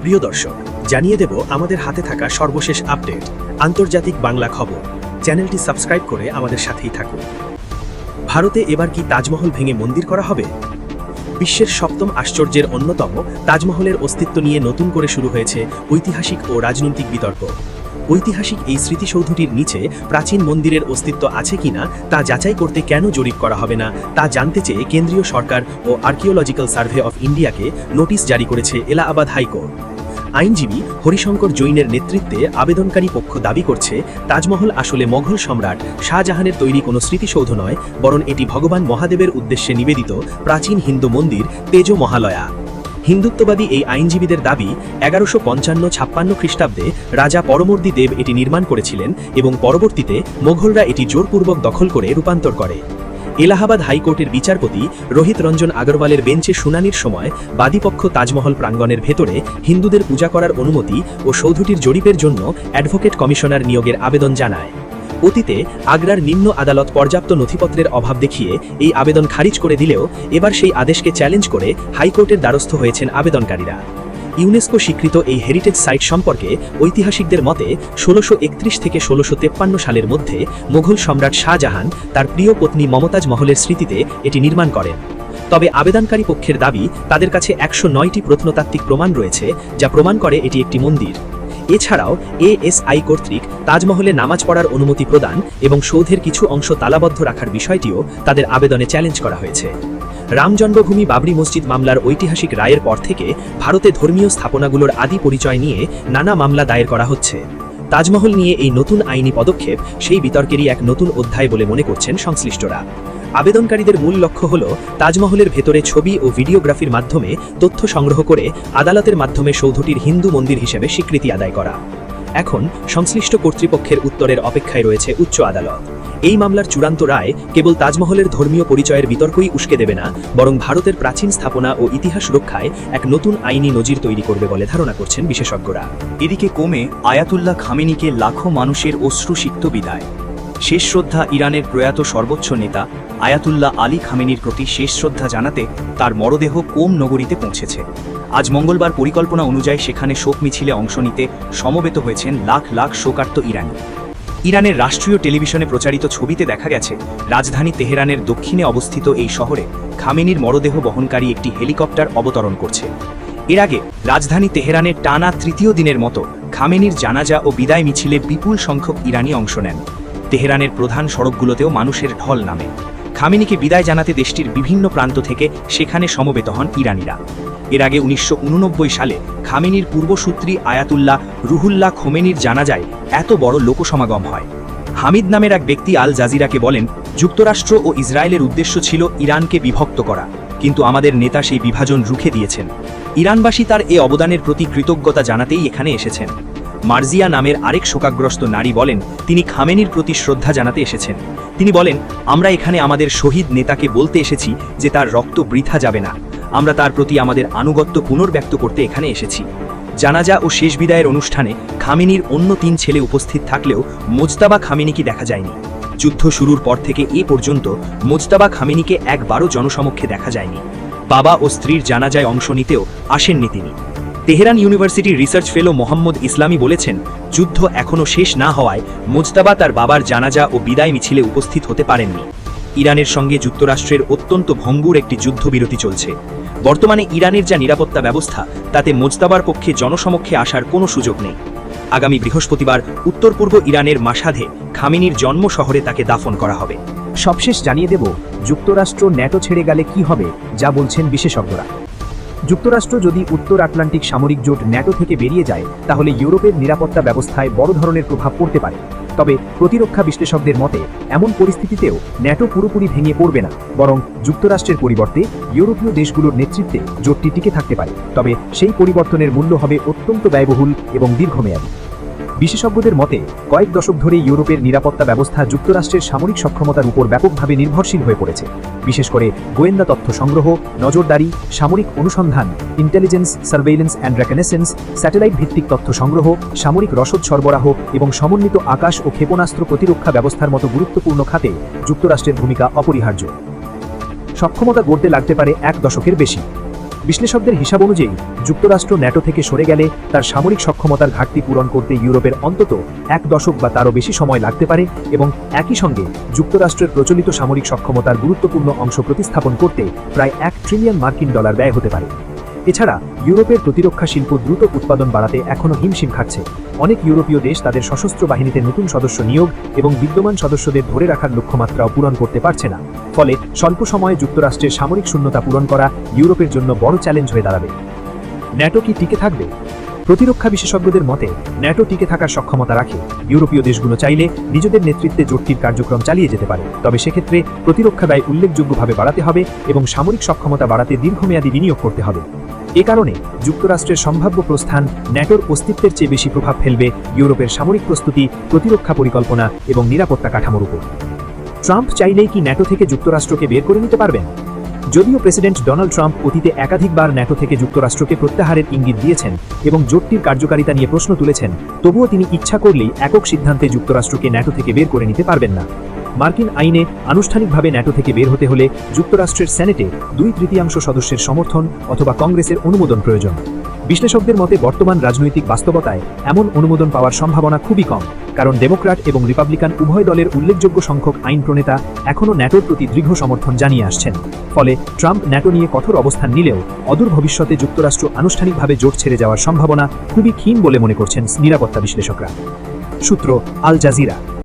প্রিয় দর্শক, জানিয়ে দেব আমাদের হাতে থাকা সর্বশেষ আপডেট, আন্তর্জাতিক বাংলা খবর। চ্যানেলটি সাবস্ক্রাইব করে আমাদের সাথেই থাকুন। ভারতে এবার কি তাজমহল ভেঙে মন্দির করা হবে? বিশ্বের সপ্তম আশ্চর্যের অন্যতম তাজমহলের অস্তিত্ব নিয়ে নতুন করে শুরু হয়েছে ঐতিহাসিক ও রাজনৈতিক বিতর্ক। ঐতিহাসিক এই স্মৃতিসৌধটির নিচে প্রাচীন মন্দিরের অস্তিত্ব আছে কিনা তা যাচাই করতে কেন জরিপ করা হবে না তা জানতে চেয়ে কেন্দ্রীয় সরকার ও আর্কিওলজিক্যাল সার্ভে অফ ইন্ডিয়াকে নোটিশ জারি করেছে এলাহাবাদ হাইকোর্ট। আইনজীবী হরিশঙ্কর জৈনের নেতৃত্বে আবেদনকারী পক্ষ দাবি করছে, তাজমহল আসলে মোগল সম্রাট শাহজাহানের তৈরি কোনো স্মৃতিসৌধ নয়, বরং এটি ভগবান মহাদেবের উদ্দেশ্যে নিবেদিত প্রাচীন হিন্দু মন্দির তেজ মহালয়া। হিন্দুত্ববাদী এই আইনজীবীদের দাবি, 1155-56 খ্রিস্টাব্দে রাজা পরমর্দী দেব এটি নির্মাণ করেছিলেন এবং পরবর্তীতে মোগলরা এটি জোরপূর্বক দখল করে রূপান্তর করে। এলাহাবাদ হাইকোর্টের বিচারপতি রোহিত রঞ্জন আগরওয়ালের বেঞ্চে শুনানির সময় বাদীপক্ষ তাজমহল প্রাঙ্গণের ভেতরে হিন্দুদের পূজা করার অনুমতি ও সৌধটির জরিপের জন্য অ্যাডভোকেট কমিশনার নিয়োগের আবেদন জানায়। অতীতে আগ্রার নিম্ন আদালত পর্যাপ্ত নথিপত্রের অভাব দেখিয়ে এই আবেদন খারিজ করে দিলেও এবার সেই আদেশকে চ্যালেঞ্জ করে হাইকোর্টের দ্বারস্থ হয়েছেন আবেদনকারীরা। ইউনেস্কো স্বীকৃত এই হেরিটেজ সাইট সম্পর্কে ঐতিহাসিকদের মতে 1631 থেকে 1653 সালের মধ্যে মুঘল সম্রাট শাহজাহান তার প্রিয় পত্নী মমতাজ মহলের স্মৃতিতে এটি নির্মাণ করেন। তবে আবেদনকারী পক্ষের দাবি, তাদের কাছে 109টি প্রত্নতাত্ত্বিক প্রমাণ রয়েছে যা প্রমাণ করে এটি একটি মন্দির। এছাড়াও এএসআই কর্তৃক তাজমহলে নামাজ পড়ার অনুমতি প্রদান এবং সৌধের কিছু অংশ তালাবদ্ধ রাখার বিষয়টিও তাদের আবেদনে চ্যালেঞ্জ করা হয়েছে। রাম জন্মভূমি বাবরি মসজিদ মামলার ঐতিহাসিক রায়ের পর থেকে ভারতে ধর্মীয় স্থাপনাগুলোর আদি পরিচয় নিয়ে নানা মামলা দায়ের করা হচ্ছে। তাজমহল নিয়ে এই নতুন আইনি পদক্ষেপ সেই বিতর্কেরই এক নতুন অধ্যায় বলে মনে করছেন সংশ্লিষ্টরা। আবেদনকারীদের মূল লক্ষ্য হল তাজমহলের ভেতরে ছবি ও ভিডিওগ্রাফির মাধ্যমে তথ্য সংগ্রহ করে আদালতের মাধ্যমে সৌধটির হিন্দু মন্দির হিসেবে স্বীকৃতি আদায় করা। এখন সংশ্লিষ্ট কর্তৃপক্ষের উত্তরের অপেক্ষায় রয়েছে উচ্চ আদালত। এই মামলার চূড়ান্ত রায় কেবল তাজমহলের ধর্মীয় পরিচয়ের বিতর্কই উস্কে দেবে না, বরং ভারতের প্রাচীন স্থাপনা ও ইতিহাস রক্ষায় এক নতুন আইনি নজির তৈরি করবে বলে ধারণা করছেন বিশেষজ্ঞরা। এদিকে কমে আয়াতুল্লাহ খামেনিকে লাখো মানুষের অশ্রুসিক্ত বিদায়। শেষ শ্রদ্ধা ইরানের প্রয়াত সর্বোচ্চ নেতা আয়াতুল্লাহ আলী খামেনির প্রতি শেষ শ্রদ্ধা জানাতে তার মরদেহ কোম নগরীতে পৌঁছেছে। আজ মঙ্গলবার পরিকল্পনা অনুযায়ী সেখানে শোক মিছিলে অংশ নিতে সমবেত হয়েছেন লাখ লাখ শোকার্ত ইরানি। ইরানের রাষ্ট্রীয় টেলিভিশনে প্রচারিত ছবিতে দেখা গেছে, রাজধানী তেহরানের দক্ষিণে অবস্থিত এই শহরে খামেনির মরদেহ বহনকারী একটি হেলিকপ্টার অবতরণ করছে। এর আগে রাজধানী তেহরানের টানা তৃতীয় দিনের মতো খামেনির জানাজা ও বিদায় মিছিলে বিপুল সংখ্যক ইরানি অংশ নেন। তেহরানের প্রধান সড়কগুলোতেও মানুষের ঢল নামে। খামেনিকে বিদায় জানাতে দেশটির বিভিন্ন প্রান্ত থেকে সেখানে সমবেত হন ইরানিরা। এর আগে 1989 সালে খামেনির পূর্বসূত্রী আয়াতুল্লাহ রুহুল্লাহ খোমেনির জানাজায় এত বড় লোকসমাগম হয়। হামিদ নামের এক ব্যক্তি আল জাজিরাকে বলেন, যুক্তরাষ্ট্র ও ইসরায়েলের উদ্দেশ্য ছিল ইরানকে বিভক্ত করা, কিন্তু আমাদের নেতা সেই বিভাজন রুখে দিয়েছেন। ইরানবাসী তার এ অবদানের প্রতি কৃতজ্ঞতা জানাতেই এখানে এসেছেন। মার্জিয়া নামের আরেক শোকাগ্রস্ত নারী বলেন, তিনি খামেনির প্রতি শ্রদ্ধা জানাতে এসেছেন। তিনি বলেন, আমরা এখানে আমাদের শহীদ নেতাকে বলতে এসেছি যে তার রক্ত বৃথা যাবে না। আমরা তার প্রতি আমাদের আনুগত্য পুনর্ব্যক্ত করতে এখানে এসেছি। জানাজা ও শেষ বিদায়ের অনুষ্ঠানে খামেনির অন্য 3 ছেলে উপস্থিত থাকলেও মোজতাবা খামেনিকে দেখা যায়নি। যুদ্ধ শুরুর পর থেকে এ পর্যন্ত মোজতাবা খামেনিকে একবারও জনসমক্ষে দেখা যায়নি। বাবা ও স্ত্রীর জানাজায় অংশ নিতেও আসেননি তিনি। তেহরান ইউনিভার্সিটির রিসার্চ ফেলো মোহাম্মদ ইসলামী বলেছেন, যুদ্ধ এখনও শেষ না হওয়ায় মোজতাবা তার বাবার জানাজা ও বিদায় মিছিলে উপস্থিত হতে পারেননি। ইরানের সঙ্গে যুক্তরাষ্ট্রের অত্যন্ত ভঙ্গুর একটি যুদ্ধবিরতি চলছে। বর্তমানে ইরানের যা নিরাপত্তা ব্যবস্থা, তাতে মোজতাবার পক্ষে জনসমক্ষে আসার কোনো সুযোগ নেই। আগামী বৃহস্পতিবার উত্তর পূর্ব ইরানের মাসাধে খামেনির জন্ম শহরে তাকে দাফন করা হবে। সবশেষ জানিয়ে দেব, যুক্তরাষ্ট্র ন্যাটো ছেড়ে গেলে কি হবে, যা বলছেন বিশেষজ্ঞরা। যুক্তরাষ্ট্র যদি উত্তর আটলান্টিক সামরিক জোট ন্যাটো থেকে বেরিয়ে যায়, তাহলে ইউরোপের নিরাপত্তা ব্যবস্থায় বড় ধরনের প্রভাব পড়তে পারে। তবে প্রতিরক্ষা বিশ্লেষকদের মতে এমন পরিস্থিতিতেও ন্যাটো পুরোপুরি ভেঙে পড়বে না, বরং যুক্তরাষ্ট্রের পরিবর্তে ইউরোপীয় দেশগুলোর নেতৃত্বে জোটটি টিকে থাকতে পারে। তবে সেই পরিবর্তনের মূল্য হবে অত্যন্ত ব্যয়বহুল এবং দীর্ঘমেয়াদী। বিশেষজ্ঞদের মতে কয়েক দশক ধরে ইউরোপের নিরাপত্তা ব্যবস্থা যুক্তরাষ্ট্রের সামরিক সক্ষমতার উপর ব্যাপকভাবে নির্ভরশীল হয়ে পড়েছে। বিশেষ করে গোয়েন্দা তথ্য সংগ্রহ, নজরদারি, সামরিক অনুসন্ধান, ইন্টেলিজেন্স, সার্ভেইলেন্স অ্যান্ড রেকনেসেন্স, স্যাটেলাইট ভিত্তিক তথ্য সংগ্রহ, সামরিক রসদ সরবরাহ এবং সমন্বিত আকাশ ও ক্ষেপণাস্ত্র প্রতিরক্ষা ব্যবস্থার মতো গুরুত্বপূর্ণ খাতে যুক্তরাষ্ট্রের ভূমিকা অপরিহার্য। সক্ষমতা গড়তে লাগতে পারে 1 দশকের বেশি। বিশ্লেষকদের হিসাব অনুযায়ী যুক্তরাষ্ট্র ন্যাটো থেকে সরে গেলে তার সামরিক সক্ষমতার ঘাটতি পূরণ করতে ইউরোপের অন্তত 1 দশক বা তারও বেশি সময় লাগতে পারে এবং একই সঙ্গে যুক্তরাষ্ট্রের প্রচলিত সামরিক সক্ষমতার গুরুত্বপূর্ণ অংশ প্রতিস্থাপন করতে প্রায় $1 ট্রিলিয়ন ব্যয় হতে পারে। এছাড়া ইউরোপের প্রতিরক্ষা শিল্প দ্রুত উৎপাদন বাড়াতে এখনও হিমশিম খাচ্ছে। অনেক ইউরোপীয় দেশ তাদের সশস্ত্র বাহিনীতে নতুন সদস্য নিয়োগ এবং বিদ্যমান সদস্যদের ধরে রাখার লক্ষ্যমাত্রাও পূরণ করতে পারছে না। ফলে স্বল্প সময়ে যুক্তরাষ্ট্রের সামরিক শূন্যতা পূরণ করা ইউরোপের জন্য বড় চ্যালেঞ্জ হয়ে দাঁড়াবে। ন্যাটো কি টিকে থাকবে? প্রতিরক্ষা বিশেষজ্ঞদের মতে ন্যাটো টিকে থাকার সক্ষমতা রাখে। ইউরোপীয় দেশগুলো চাইলে নিজেদের নেতৃত্বে জোটটির কার্যক্রম চালিয়ে যেতে পারে, তবে সেক্ষেত্রে প্রতিরক্ষা ব্যয় উল্লেখযোগ্যভাবে বাড়াতে হবে এবং সামরিক সক্ষমতা বাড়াতে দীর্ঘমেয়াদী বিনিয়োগ করতে হবে। এ কারণে যুক্তরাষ্ট্রের সম্ভাব্য প্রস্থান ন্যাটোর অস্তিত্বের চেয়ে বেশি প্রভাব ফেলবে ইউরোপের সামরিক প্রস্তুতি, প্রতিরক্ষা পরিকল্পনা এবং নিরাপত্তা কাঠামোর উপর। ট্রাম্প চাইলেই কি ন্যাটো থেকে যুক্তরাষ্ট্রকে বের করে নিতে পারবেন? যদিও প্রেসিডেন্ট ডোনাল্ড ট্রাম্প অতীতে একাধিকবার ন্যাটো থেকে যুক্তরাষ্ট্রকে প্রত্যাহারের ইঙ্গিত দিয়েছেন এবং জোটটির কার্যকারিতা নিয়ে প্রশ্ন তুলেছেন, তবুও তিনি ইচ্ছা করলেই একক সিদ্ধান্তে যুক্তরাষ্ট্রকে ন্যাটো থেকে বের করে নিতে পারবেন না। মার্কিন আইনে আনুষ্ঠানিকভাবে ন্যাটো থেকে বের হতে হলে যুক্তরাষ্ট্রের সেনেটে 2/3 সদস্যের সমর্থন অথবা কংগ্রেসের অনুমোদন প্রয়োজন। বিশ্লেষকদের মতে বর্তমান রাজনৈতিক বাস্তবতায় এমন অনুমোদন পাওয়ার সম্ভাবনা খুবই কম, কারণ ডেমোক্র্যাট এবং রিপাবলিকান উভয় দলের উল্লেখযোগ্য সংখ্যক আইন প্রণেতা এখনও ন্যাটোর প্রতি দৃঢ় সমর্থন জানিয়ে আসছেন। ফলে ট্রাম্প ন্যাটো নিয়ে কঠোর অবস্থান নিলেও অদূর ভবিষ্যতে যুক্তরাষ্ট্র আনুষ্ঠানিকভাবে জোট ছেড়ে যাওয়ার সম্ভাবনা খুবই ক্ষীণ বলে মনে করছেন নিরাপত্তা বিশ্লেষকরা। সূত্র আল জাজিরা।